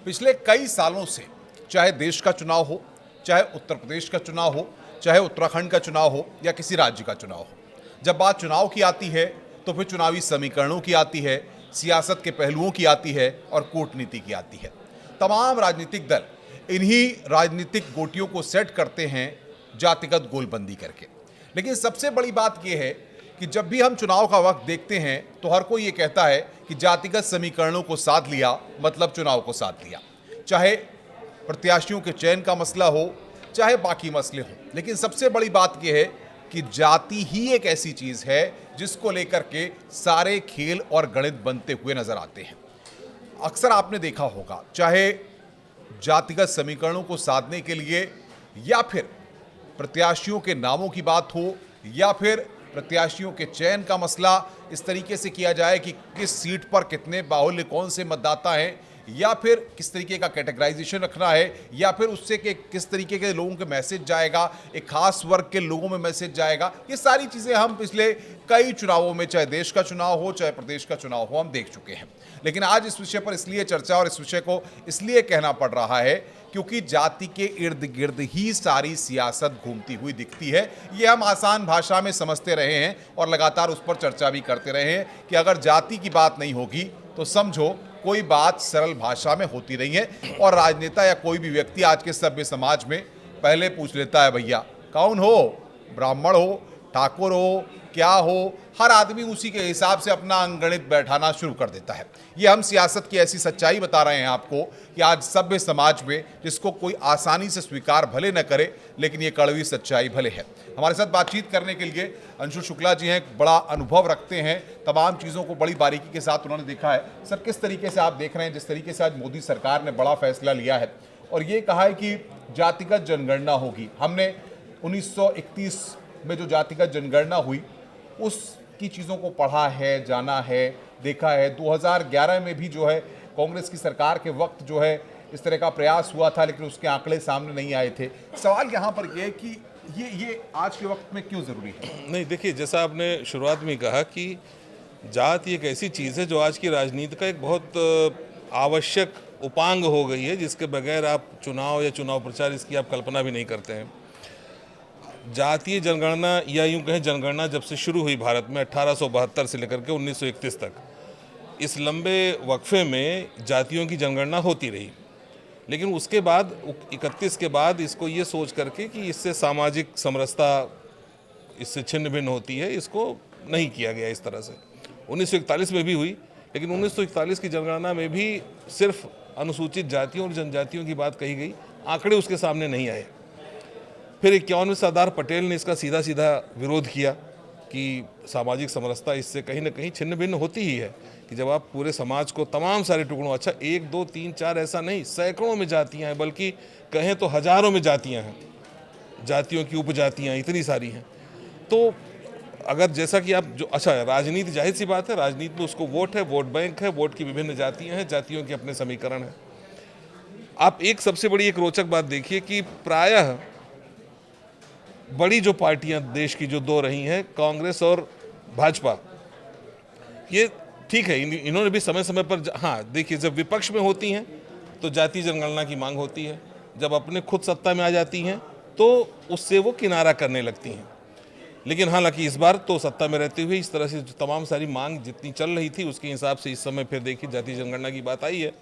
पिछले कई सालों से चाहे देश का चुनाव हो, चाहे उत्तर प्रदेश का चुनाव हो, चाहे उत्तराखंड का चुनाव हो या किसी राज्य का चुनाव हो, जब बात चुनाव की आती है तो फिर चुनावी समीकरणों की आती है, सियासत के पहलुओं की आती है और कूटनीति की आती है। तमाम राजनीतिक दल इन्हीं राजनीतिक गोटियों को सेट करते हैं जातिगत गोलबंदी करके। लेकिन सबसे बड़ी बात यह है कि जब भी हम चुनाव का वक्त देखते हैं तो हर कोई ये कहता है कि जातिगत समीकरणों को साध लिया मतलब चुनाव को साध लिया, चाहे प्रत्याशियों के चयन का मसला हो, चाहे बाकी मसले हों। लेकिन सबसे बड़ी बात यह है कि जाति ही एक ऐसी चीज़ है जिसको लेकर के सारे खेल और गणित बनते हुए नजर आते हैं। अक्सर आपने देखा होगा, चाहे जातिगत समीकरणों को साधने के लिए या फिर प्रत्याशियों के नामों की बात हो या फिर प्रत्याशियों के चयन का मसला इस तरीके से किया जाए कि किस सीट पर कितने बाहुल्य कौन से मतदाता हैं, या फिर किस तरीके का कैटेगराइजेशन रखना है, या फिर उससे कि किस तरीके के लोगों के मैसेज जाएगा, एक खास वर्ग के लोगों में मैसेज जाएगा। ये सारी चीज़ें हम पिछले कई चुनावों में, चाहे देश का चुनाव हो चाहे प्रदेश का चुनाव हो, हम देख चुके हैं। लेकिन आज इस विषय पर इसलिए चर्चा और इस विषय को इसलिए कहना पड़ रहा है क्योंकि जाति के इर्द गिर्द ही सारी सियासत घूमती हुई दिखती है। ये हम आसान भाषा में समझते रहे हैं और लगातार उस पर चर्चा भी करते रहे हैं कि अगर जाति की बात नहीं होगी तो समझो कोई बात सरल भाषा में होती नहीं है। और राजनेता या कोई भी व्यक्ति आज के सभ्य समाज में पहले पूछ लेता है, भैया कौन हो, ब्राह्मण हो, ठाकुर हो, क्या हो, हर आदमी उसी के हिसाब से अपना अंगणित बैठाना शुरू कर देता है। ये हम सियासत की ऐसी सच्चाई बता रहे हैं आपको कि आज सभ्य समाज में जिसको कोई आसानी से स्वीकार भले न करे, लेकिन ये कड़वी सच्चाई भले है। हमारे साथ बातचीत करने के लिए अंशु शुक्ला जी हैं, बड़ा अनुभव रखते हैं, तमाम चीज़ों को बड़ी बारीकी के साथ उन्होंने देखा है। सर, किस तरीके से आप देख रहे हैं जिस तरीके से आज मोदी सरकार ने बड़ा फैसला लिया है और ये कहा है कि जातिगत जनगणना होगी। हमने 1931 में जो जातिगत जनगणना हुई उसकी चीज़ों को पढ़ा है, जाना है, देखा है। 2011 में भी जो है कांग्रेस की सरकार के वक्त जो है इस तरह का प्रयास हुआ था, लेकिन उसके आंकड़े सामने नहीं आए थे। सवाल यहाँ पर यह कि ये आज के वक्त में क्यों ज़रूरी है? नहीं, देखिए, जैसा आपने शुरुआत में कहा कि जाति एक ऐसी चीज़ है जो आज की राजनीति का एक बहुत आवश्यक उपांग हो गई है, जिसके बगैर आप चुनाव या चुनाव प्रचार इसकी आप कल्पना भी नहीं करते हैं। जातीय जनगणना या यूं कहें जनगणना जब से शुरू हुई भारत में 1872 से लेकर के 1931 तक, इस लंबे वक्फे में जातियों की जनगणना होती रही। लेकिन उसके बाद 31 के बाद इसको ये सोच करके कि इससे सामाजिक समरसता इससे छिन्न भिन्न होती है, इसको नहीं किया गया इस तरह से। 1941 में भी हुई, लेकिन 1941 की जनगणना में भी सिर्फ अनुसूचित जातियों और जनजातियों की बात कही गई, आंकड़े उसके सामने नहीं आए। फिर 51 में सरदार पटेल ने इसका सीधा सीधा विरोध किया कि सामाजिक समरसता इससे कहीं ना कहीं छिन्न भिन्न होती ही है कि जब आप पूरे समाज को तमाम सारे टुकड़ों, अच्छा 1 2 3 4 ऐसा नहीं, सैकड़ों में जातियां हैं, बल्कि कहें तो हजारों में जातियां हैं, जातियों की उपजातियां इतनी सारी हैं। तो अगर जैसा कि आप जो, अच्छा राजनीति जाहिर सी बात है, राजनीति में उसको वोट है, वोट बैंक है, वोट की विभिन्न जातियाँ हैं, जातियों के अपने समीकरण हैं। आप एक सबसे बड़ी एक रोचक बात देखिए कि प्रायः बड़ी जो पार्टियां देश की जो दो रही हैं, कांग्रेस और भाजपा, ये ठीक है, इन्होंने भी समय समय पर, हाँ देखिए, जब विपक्ष में होती हैं तो जातीय जनगणना की मांग होती है, जब अपने खुद सत्ता में आ जाती हैं तो उससे वो किनारा करने लगती हैं। लेकिन हालांकि इस बार तो सत्ता में रहते हुए इस तरह से तमाम सारी मांग जितनी चल रही थी उसके हिसाब से इस समय फिर देखिए जातीय जनगणना की बात आई है।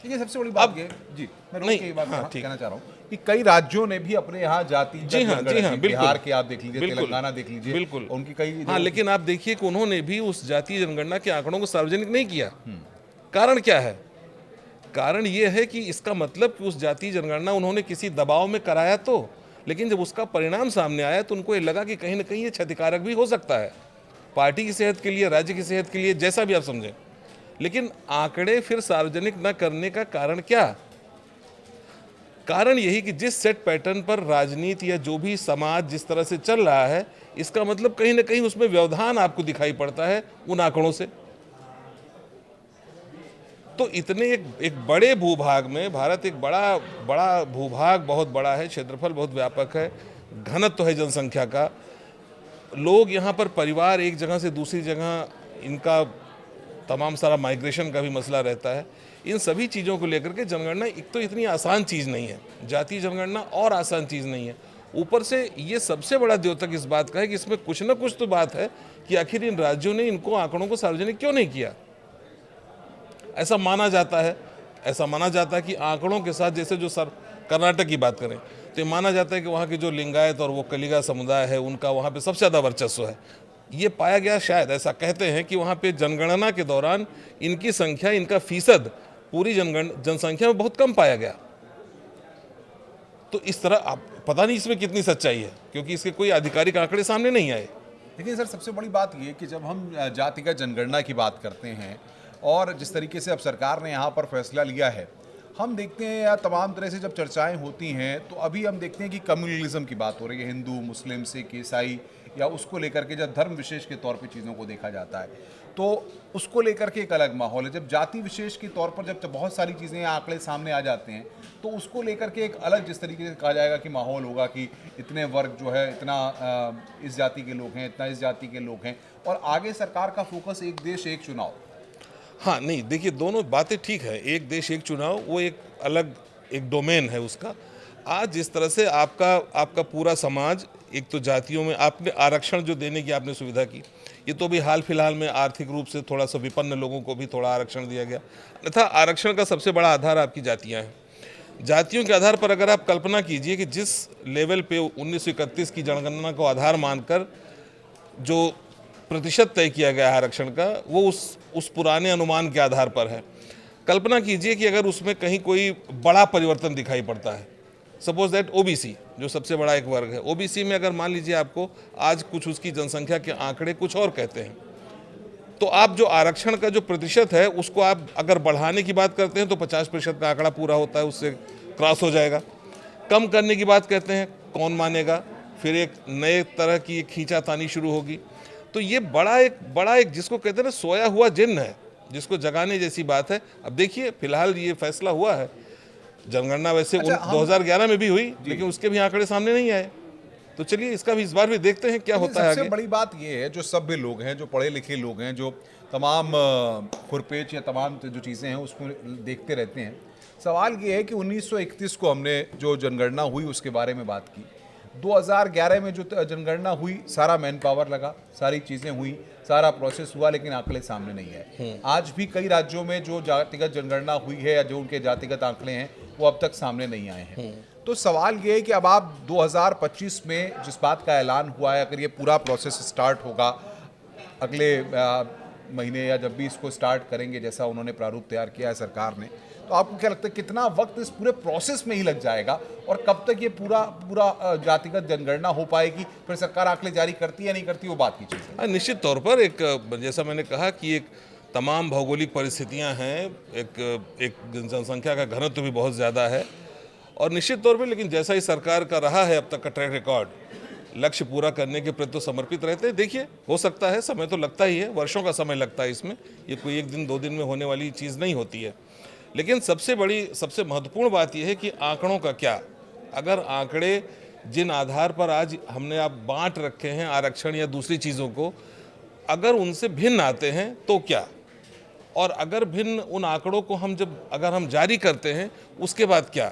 ये सबसे बड़ी बात ये जी, मैं रोक के ये बात कहना चाह रहा हूँ कि कई राज्यों ने भी अपने यहाँ जाति, जी हाँ, बिहार के आप देख लीजिए, तेलंगाना देख लीजिए, बिल्कुल उनकी कई, हाँ, लेकिन आप देखिए कि उन्होंने भी उस जातीय जनगणना के आंकड़ों को सार्वजनिक नहीं किया। कारण क्या है? कारण ये है कि इसका मतलब कि उस जातीय जनगणना उन्होंने किसी दबाव में कराया तो, लेकिन जब उसका परिणाम सामने आया तो उनको ये लगा कि कहीं ना कहीं ये क्षतिकारक भी हो सकता है पार्टी की सेहत के लिए, राज्य की सेहत के लिए, जैसा भी आप समझें। लेकिन आंकड़े फिर सार्वजनिक न करने का कारण क्या? कारण यही कि जिस सेट पैटर्न पर राजनीति या जो भी समाज जिस तरह से चल रहा है, इसका मतलब कहीं ना कहीं उसमें व्यवधान आपको दिखाई पड़ता है उन आंकड़ों से। तो इतने एक बड़े भूभाग में, भारत एक बड़ा भूभाग, बहुत बड़ा है, क्षेत्रफल बहुत व्यापक है, घनत्व है जनसंख्या का, लोग यहाँ पर परिवार एक जगह से दूसरी जगह, इनका तमाम सारा माइग्रेशन का भी मसला रहता है। इन सभी चीज़ों को लेकर के जनगणना एक तो इतनी आसान चीज़ नहीं है, जातीय जनगणना और आसान चीज़ नहीं है। ऊपर से ये सबसे बड़ा द्योतक इस बात का है कि इसमें कुछ ना कुछ तो बात है कि आखिर इन राज्यों ने इनको आंकड़ों को सार्वजनिक क्यों नहीं किया। ऐसा माना जाता है कि आंकड़ों के साथ, जैसे जो सर कर्नाटक की बात करें तो ये माना जाता है कि वहाँ के जो लिंगायत और वो कलिगा समुदाय है उनका वहाँ पे सबसे ज़्यादा वर्चस्व है। ये पाया गया, शायद ऐसा कहते हैं कि वहाँ पे जनगणना के दौरान इनकी संख्या, इनका फीसद पूरी जनसंख्या में बहुत कम पाया गया। तो इस तरह आप पता नहीं इसमें कितनी सच्चाई है, क्योंकि इसके कोई आधिकारिक आंकड़े सामने नहीं आए। लेकिन सर, सबसे बड़ी बात ये कि जब हम जातिगत जनगणना की बात करते हैं और जिस तरीके से अब सरकार ने यहाँ पर फैसला लिया है, हम देखते हैं या तमाम तरह से जब चर्चाएं होती हैं तो अभी हम देखते हैं कि कम्युनलिज्म की बात हो रही है, हिंदू, मुस्लिम, सिख, ईसाई, या उसको लेकर के जब धर्म विशेष के तौर पे चीज़ों को देखा जाता है तो उसको लेकर के एक अलग माहौल है। जब जाति विशेष के तौर पर जब बहुत सारी चीज़ें, आंकड़े सामने आ जाते हैं तो उसको लेकर के एक अलग, जिस तरीके से कहा जाएगा कि माहौल होगा कि इतने वर्ग जो है, इतना इस जाति के लोग हैं, इतना इस जाति के लोग हैं, और आगे सरकार का फोकस एक देश एक चुनाव। हाँ, नहीं, देखिए दोनों बातें ठीक है। एक देश एक चुनाव वो एक अलग एक डोमेन है उसका। आज जिस तरह से आपका पूरा समाज, एक तो जातियों में आपने आरक्षण जो देने की आपने सुविधा की, ये तो भी हाल फिलहाल में आर्थिक रूप से थोड़ा सा विपन्न लोगों को भी थोड़ा आरक्षण दिया गया, तथा आरक्षण का सबसे बड़ा आधार आपकी जातियाँ हैं। जातियों के आधार पर अगर आप कल्पना कीजिए कि जिस लेवल पे 1931 की जनगणना को आधार मानकर जो प्रतिशत तय किया गया है आरक्षण का, वो उस पुराने अनुमान के आधार पर है। कल्पना कीजिए कि अगर उसमें कहीं कोई बड़ा परिवर्तन दिखाई पड़ता है, सपोज दैट ओबीसी जो सबसे बड़ा एक वर्ग है, ओबीसी में अगर मान लीजिए आपको आज कुछ उसकी जनसंख्या के आंकड़े कुछ और कहते हैं, तो आप जो आरक्षण का जो प्रतिशत है उसको आप अगर बढ़ाने की बात करते हैं तो 50% का आंकड़ा पूरा होता है, उससे क्रॉस हो जाएगा। कम करने की बात कहते हैं, कौन मानेगा, फिर एक नए तरह की एक खींचातानी शुरू होगी। तो ये बड़ा एक जिसको कहते हैं ना सोया हुआ जिन्न है, जिसको जगाने जैसी बात है। अब देखिए फिलहाल ये फैसला हुआ है, जनगणना वैसे 2011 में भी हुई, लेकिन उसके भी आंकड़े सामने नहीं आए। तो चलिए इसका भी इस बार भी देखते हैं क्या होता है आगे। सबसे बड़ी बात ये है, जो सभ्य लोग हैं, जो पढ़े लिखे लोग हैं, जो तमाम खुरपेच या तमाम जो चीज़ें हैं उसको देखते रहते हैं, सवाल ये है कि 1931 को हमने जो जनगणना हुई उसके बारे में बात की। 2011 में जो जनगणना हुई, सारा मैन पावर लगा, सारी चीज़ें हुई, सारा प्रोसेस हुआ, लेकिन आंकड़े सामने नहीं आए। आज भी कई राज्यों में जो जातिगत जनगणना हुई है या जो उनके जातिगत आंकड़े हैं वो अब तक सामने नहीं आए हैं। तो सवाल ये है कि अब आप 2025 में जिस बात का ऐलान हुआ है, अगर ये पूरा प्रोसेस स्टार्ट होगा अगले महीने या जब भी इसको स्टार्ट करेंगे, जैसा उन्होंने प्रारूप तैयार किया है सरकार ने, तो आपको क्या लगता है कितना वक्त इस पूरे प्रोसेस में ही लग जाएगा और कब तक ये पूरा जातिगत जनगणना हो पाएगी? फिर सरकार आंकड़े जारी करती है या नहीं करती, वो बात की चीज़ है। निश्चित तौर पर एक, जैसा मैंने कहा कि एक तमाम भौगोलिक परिस्थितियां हैं, एक जनसंख्या का घनत्व भी बहुत ज़्यादा है, और निश्चित तौर पर लेकिन जैसा ही सरकार का रहा है अब तक का ट्रैक रिकॉर्ड, लक्ष्य पूरा करने के प्रति तो समर्पित रहते हैं। देखिए हो सकता है, समय तो लगता ही है, वर्षों का समय लगता है इसमें, ये कोई एक दिन दो दिन में होने वाली चीज़ नहीं होती है। लेकिन सबसे महत्वपूर्ण बात यह है कि आंकड़ों का क्या, अगर आंकड़े जिन आधार पर आज हमने आप बांट रखे हैं आरक्षण या दूसरी चीज़ों को, अगर उनसे भिन्न आते हैं तो क्या, और अगर भिन्न उन आंकड़ों को अगर हम जारी करते हैं उसके बाद क्या,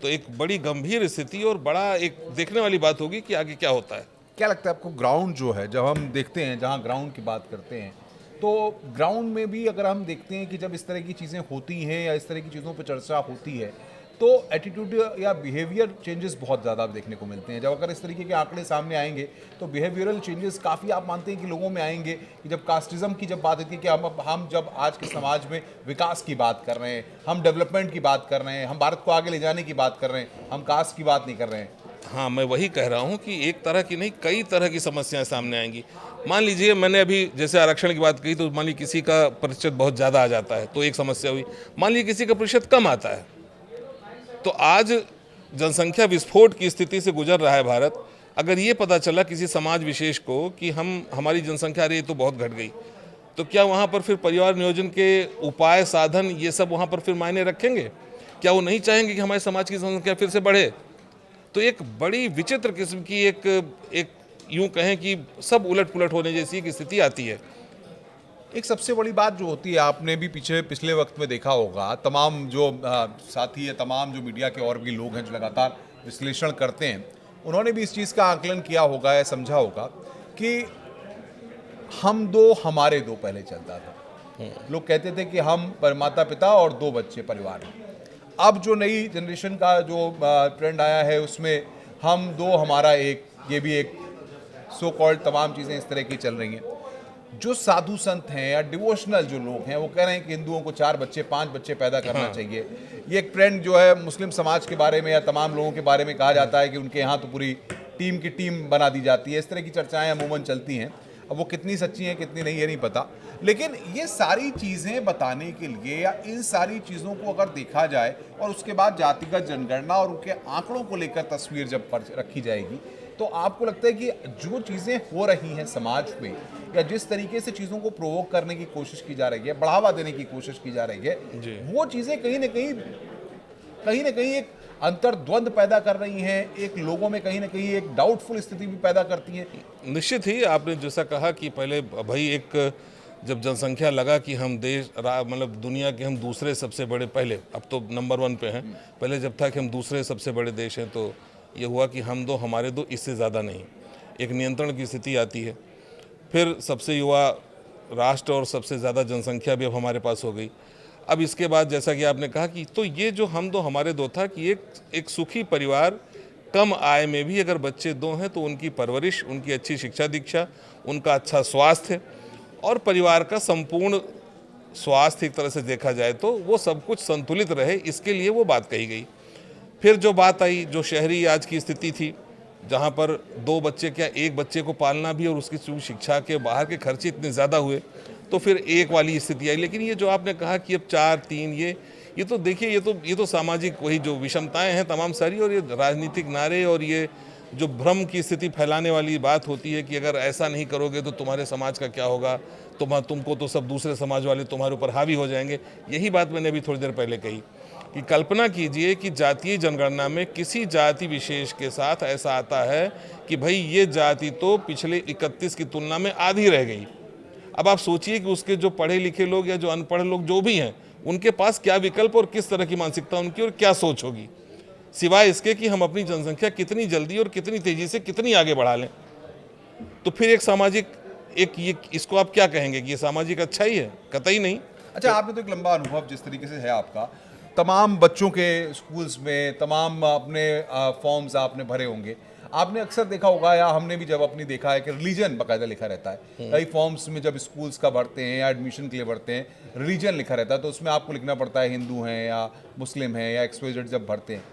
तो एक बड़ी गंभीर स्थिति और बड़ा एक देखने वाली बात होगी कि आगे क्या होता है। क्या लगता है आपको, ग्राउंड जो है, जब हम देखते हैं, जहाँ ग्राउंड की बात करते हैं, तो ग्राउंड में भी अगर हम देखते हैं कि जब इस तरह की चीज़ें होती हैं या इस तरह की चीज़ों पर चर्चा होती है तो एटीट्यूड या बिहेवियर चेंजेस बहुत ज़्यादा देखने को मिलते हैं। जब अगर इस तरीके के आंकड़े सामने आएंगे तो बिहेवियरल चेंजेस काफ़ी, आप मानते हैं कि लोगों में आएंगे कि जब कास्टिज्म की जब बात होती है कि हम जब आज के समाज में विकास की बात कर रहे हैं, हम डेवलपमेंट की बात कर रहे हैं, हम भारत को आगे ले जाने की बात कर रहे हैं, हम कास्ट की बात नहीं कर रहे हैं। हाँ, मैं वही कह रहा हूँ कि एक तरह की नहीं, कई तरह की समस्याएं सामने आएंगी। मान लीजिए मैंने अभी जैसे आरक्षण की बात कही, तो मान लीजिए किसी का प्रतिशत बहुत ज़्यादा आ जाता है तो एक समस्या हुई, मान लीजिए किसी का प्रतिशत कम आता है, तो आज जनसंख्या विस्फोट की स्थिति से गुजर रहा है भारत। अगर ये पता चला किसी समाज विशेष को कि हमारी जनसंख्या रही तो बहुत घट गई, तो क्या वहाँ पर फिर परिवार नियोजन के उपाय, साधन, ये सब वहाँ पर फिर मायने रखेंगे? क्या वो नहीं चाहेंगे कि हमारे समाज की जनसंख्या फिर से बढ़े? तो एक बड़ी विचित्र किस्म की एक यूं कहें कि सब उलट पुलट होने जैसी एक स्थिति आती है। एक सबसे बड़ी बात जो होती है, आपने भी पिछले वक्त में देखा होगा, तमाम जो साथी है, तमाम जो मीडिया के और भी लोग हैं जो लगातार विश्लेषण करते हैं, उन्होंने भी इस चीज़ का आकलन किया होगा या समझा होगा कि हम दो हमारे दो पहले चलता था। लोग कहते थे कि हम माता पिता और दो बच्चे परिवार में। अब जो नई जनरेशन का जो ट्रेंड आया है उसमें हम दो हमारा एक, ये भी एक सो कॉल्ड तमाम चीज़ें इस तरह की चल रही हैं। जो साधु संत हैं या डिवोशनल जो लोग हैं वो कह रहे हैं कि हिंदुओं को 4 बच्चे 5 बच्चे पैदा करना चाहिए। ये एक ट्रेंड जो है मुस्लिम समाज के बारे में या तमाम लोगों के बारे में कहा जाता है कि उनके यहाँ तो पूरी टीम की टीम बना दी जाती है। इस तरह की चर्चाएं अमूमन चलती हैं। अब वो कितनी सच्ची हैं कितनी नहीं, ये नहीं पता, लेकिन ये सारी चीज़ें बताने के लिए या इन सारी चीज़ों को अगर देखा जाए और उसके बाद जातिगत जनगणना और उनके आंकड़ों को लेकर तस्वीर जब रखी जाएगी, तो आपको लगता है कि जो चीज़ें हो रही हैं समाज में या जिस तरीके से चीज़ों को प्रोवोक करने की कोशिश की जा रही है, बढ़ावा देने की कोशिश की जा रही है, वो चीज़ें कहीं ना कहीं एक अंतर्द्वंद पैदा कर रही हैं, एक लोगों में कहीं ना कहीं एक डाउटफुल स्थिति भी पैदा करती हैं। निश्चित ही आपने जैसा कहा कि पहले भाई एक जब जनसंख्या लगा कि हम देश मतलब दुनिया के हम दूसरे सबसे बड़े, पहले अब तो नंबर 1 पे हैं, पहले जब था कि हम दूसरे सबसे बड़े देश हैं, तो ये हुआ कि हम दो हमारे दो, इससे ज़्यादा नहीं, एक नियंत्रण की स्थिति आती है। फिर सबसे युवा राष्ट्र और सबसे ज़्यादा जनसंख्या भी अब हमारे पास हो गई। अब इसके बाद जैसा कि आपने कहा कि तो ये जो हम दो हमारे दो था कि एक सुखी परिवार, कम आय में भी अगर बच्चे दो हैं तो उनकी परवरिश, उनकी अच्छी शिक्षा दीक्षा, उनका अच्छा स्वास्थ्य और परिवार का संपूर्ण स्वास्थ्य एक तरह से देखा जाए तो वो सब कुछ संतुलित रहे, इसके लिए वो बात कही गई। फिर जो बात आई, जो शहरी आज की स्थिति थी, जहाँ पर 2 बच्चे क्या 1 बच्चे को पालना भी और उसकी शिक्षा के बाहर के खर्चे इतने ज़्यादा हुए, तो फिर एक वाली स्थिति आई। लेकिन ये जो आपने कहा कि अब 4-3, ये तो देखिए ये तो सामाजिक वही जो विषमताएं हैं तमाम सारी, और ये राजनीतिक नारे और ये जो भ्रम की स्थिति फैलाने वाली बात होती है कि अगर ऐसा नहीं करोगे तो तुम्हारे समाज का क्या होगा, तुमको तो सब दूसरे समाज वाले तुम्हारे ऊपर हावी हो जाएंगे। यही बात मैंने अभी थोड़ी देर पहले कही कि कल्पना कीजिए कि जातीय जनगणना में किसी जाति विशेष के साथ ऐसा आता है कि भाई ये जाति तो पिछले 31 की तुलना में आधी रह गई। अब आप सोचिए कि उसके जो पढ़े लिखे लोग या जो अनपढ़ लोग जो भी हैं, उनके पास क्या विकल्प और किस तरह की मानसिकता उनकी और क्या सोच होगी, सिवाय इसके कि हम अपनी जनसंख्या कितनी जल्दी और कितनी तेजी से कितनी आगे बढ़ा लें। तो फिर एक सामाजिक ये इसको आप क्या कहेंगे कि ये सामाजिक अच्छाई है? कतई नहीं। अच्छा, आपने तो एक लंबा अनुभव जिस तरीके से है आपका, तमाम बच्चों के स्कूल्स में तमाम अपने फॉर्म्स आपने भरे होंगे, आपने अक्सर देखा होगा या हमने भी जब अपनी देखा है कि रिलीजन बाकायदा लिखा रहता है। कई फॉर्म्स में जब स्कूल्स का भरते हैं या एडमिशन के लिए भरते हैं, रिलीजन लिखा रहता है, तो उसमें आपको लिखना पड़ता है हिंदू हैं या मुस्लिम हैं या XYZ जब भरते हैं।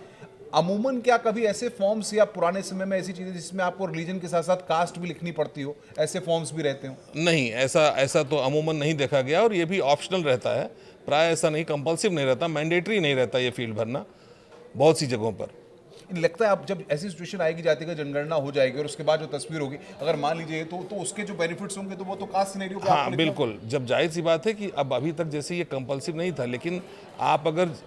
अमूमन क्या कभी ऐसे फॉर्म्स या पुराने समय में ऐसी चीज़ें जिसमें आपको रिलीजन के साथ साथ कास्ट भी लिखनी पड़ती हो, ऐसे फॉर्म्स भी रहते हो? नहीं, ऐसा तो अमूमन नहीं देखा गया, और ये भी ऑप्शनल रहता है, प्राय ऐसा नहीं, कंपल्सिव नहीं रहता, मैंडेटरी नहीं रहता ये फील्ड भरना बहुत सी जगहों पर। लगता है अब जब ऐसी सिचुएशन आएगी, जातिगत जनगणना हो जाएगी और उसके बाद जो तस्वीर होगी, अगर मान लीजिए तो उसके जो बेनिफिट्स होंगे तो वो तो कास्ट सिनेरियो पे हाँ बिल्कुल, जब जाहिर सी बात है कि अब अभी तक जैसे ये कंपल्सिव नहीं था, लेकिन आप अगर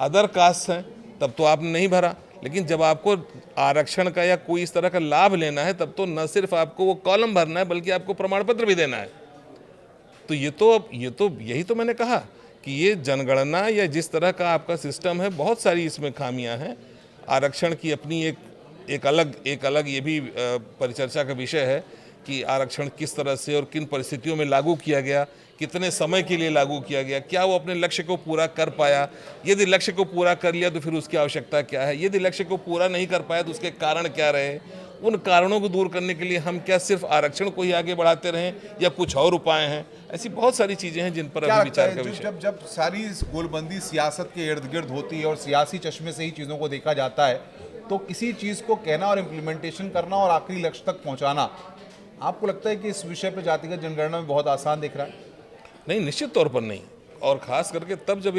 अदर कास्ट हैं तब तो आपने नहीं भरा, लेकिन जब आपको आरक्षण का या कोई इस तरह का लाभ लेना है तब तो न सिर्फ आपको वो कॉलम भरना है बल्कि आपको प्रमाण पत्र भी देना है। तो यही तो मैंने कहा कि ये जनगणना या जिस तरह का आपका सिस्टम है, बहुत सारी इसमें खामियां हैं। आरक्षण की अपनी एक अलग ये भी परिचर्चा का विषय है कि आरक्षण किस तरह से और किन परिस्थितियों में लागू किया गया, कितने समय के लिए लागू किया गया, क्या वो अपने लक्ष्य को पूरा कर पाया, यदि लक्ष्य को पूरा कर लिया तो फिर उसकी आवश्यकता क्या है, यदि लक्ष्य को पूरा नहीं कर पाया तो उसके कारण क्या रहे, उन कारणों को दूर करने के लिए हम क्या सिर्फ आरक्षण को ही आगे बढ़ाते रहें या कुछ और उपाय हैं। ऐसी बहुत सारी चीज़ें हैं जिन पर अभी विचार का विषय। जब सारी गोलबंदी सियासत के इर्द गिर्द होती है और सियासी चश्मे से ही चीज़ों को देखा जाता है, तो किसी चीज़ को कहना और इम्प्लीमेंटेशन करना और आखिरी लक्ष्य तक पहुँचाना, आपको लगता है कि इस विषय पर जातिगत जनगणना में बहुत आसान दिख रहा है? नहीं, निश्चित तौर पर नहीं, और ख़ास करके तब जब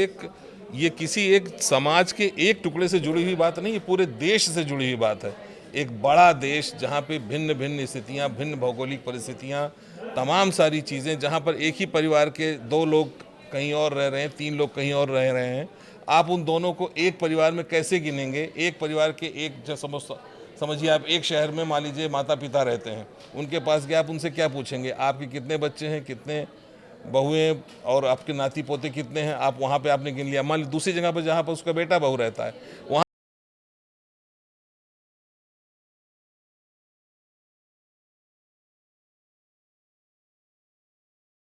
ये किसी एक समाज के एक टुकड़े से जुड़ी हुई बात नहीं, ये पूरे देश से जुड़ी हुई बात है। एक बड़ा देश जहाँ पे भिन्न भिन्न स्थितियाँ, भिन्न भौगोलिक परिस्थितियाँ, तमाम सारी चीज़ें, जहाँ पर एक ही परिवार के 2 लोग कहीं और रह रहे हैं, 3 लोग कहीं और रह रहे हैं, आप उन दोनों को एक परिवार में कैसे गिनेंगे? एक परिवार के समझिए आप एक शहर में मान लीजिए माता पिता रहते हैं, उनके पास गए, आप उनसे क्या पूछेंगे? आपके कितने बच्चे हैं, कितने बहुएं और आपके नाती पोते कितने हैं, आप वहाँ पे आपने गिन लिया। मान ली दूसरी जगह पर जहाँ पर उसका बेटा बहू रहता है, वहाँ